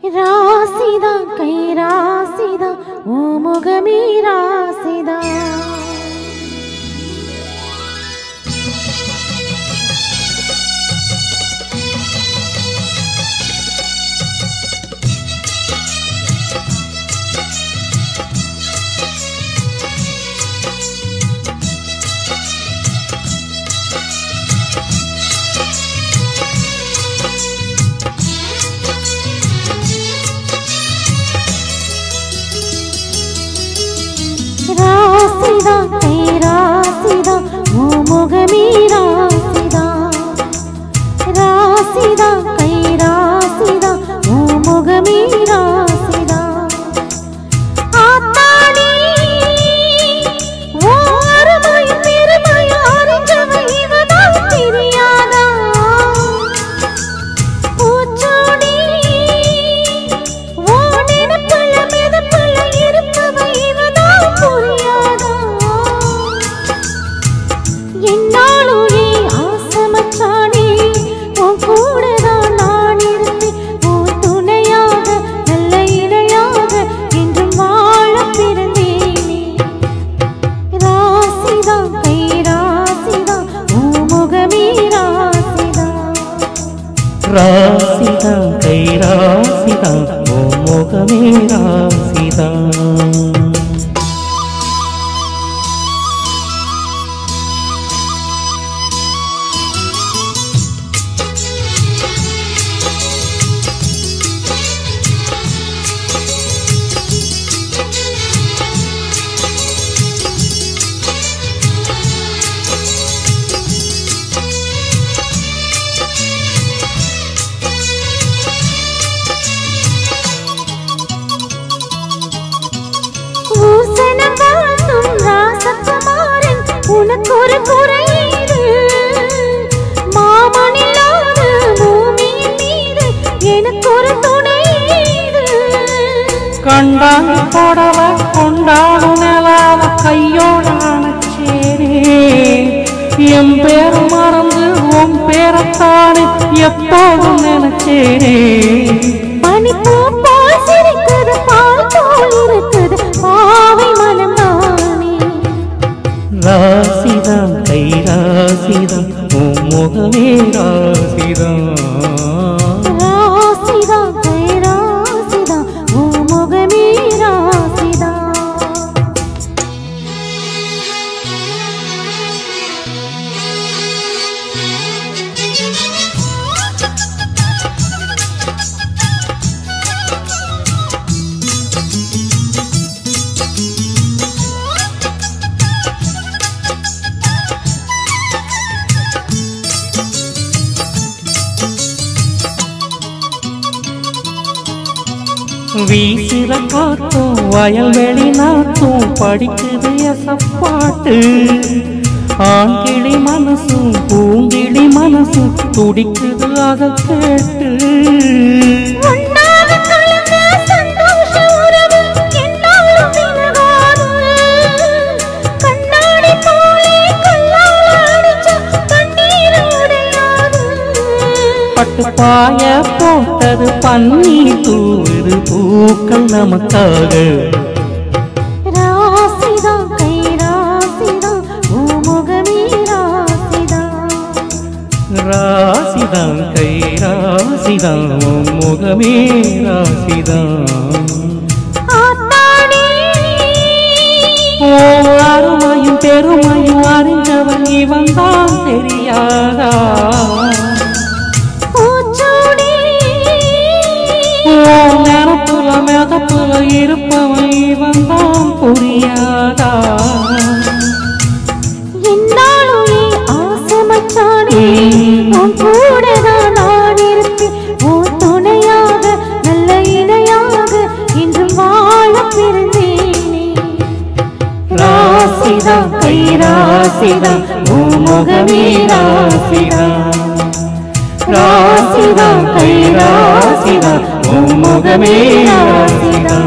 ராசிதா கை ராசிதா ஓ முகமே ராசிதா ராசிதா கை ராசிதா ஓ முகமே ராசிதா ராசிதா கை ராசிதா ஓ முகமே ராசிதா ஆத்தாடி ஓ அருமை பெருமை அறிஞ்சவை இவதான் தெரியாதா பூச்சோடி ஓ நினைப்புல மிதப்புல இருப்பவை இவதான் புரியாதா என்னாலும் நீ ஆசமச்சாடி உன் கூடதான் நான் இருப்பேன் உன் துணையாக நல்ல இணையாக என்றும் வாழ பிறந்தேனே ராசிதா கை ராசிதா உன் முகமே ராசிதா ராசிதா கை ராசிதா ஓ முகமே ராசிதா உனக்கு ஒரு குறையீடு மாமனில்லாத பூமியின் மீது எனக்கு ஒரு துணையீடு கண்டாங்கி போடவ கொண்டாடு நிலாவ கையோட அணைச்சேனே என் பேரை மறந்து உன் பேரத்தானே எப்போதும் நினைச்சேனே பனிப்பூ போல் சிரிக்குது பால் போல் இருக்குது பாவை மனம் தானே ராசிதா கை ராசிதா ஓ முகமே ராசிதா ராசிதா கை ராசிதா ஓ முகமே ராசிதா வீசிற காத்தும் வயல்வெளி நாத்தும் படிக்குது எசப்பாட்டு ஆண்கிளி மனசும் பூங்கிளி மனசும் துடிக்குது அதை கேட்டு பட்டுப்பாய போட்டது பன்னி தூது பூக்கள் நமக்காக ராசிதா கை ராசிதா ஓ முகமே ராசிதா ராசிதா கை ராசிதா ஓ முகமே ராசிதா ஓ அருமையும் பெருமையும் அறிஞ்சவன் இவன் தான் தெரியாதா நினப்புல மிதப்புல இருப்பவன் இவன் தான் புரியாதா என்னாலும் நீ ஆசமச்சானே உன் கூடதான் நான் இருப்பேன் உன் துணையாக நல்ல இணையாக என்றும் வாழ பிறந்தேனே ராசிதா கை ராசிதா ஓ முகமே ராசிதா ராசிதா கை ராசிதா ஓ முகமே ராசிதா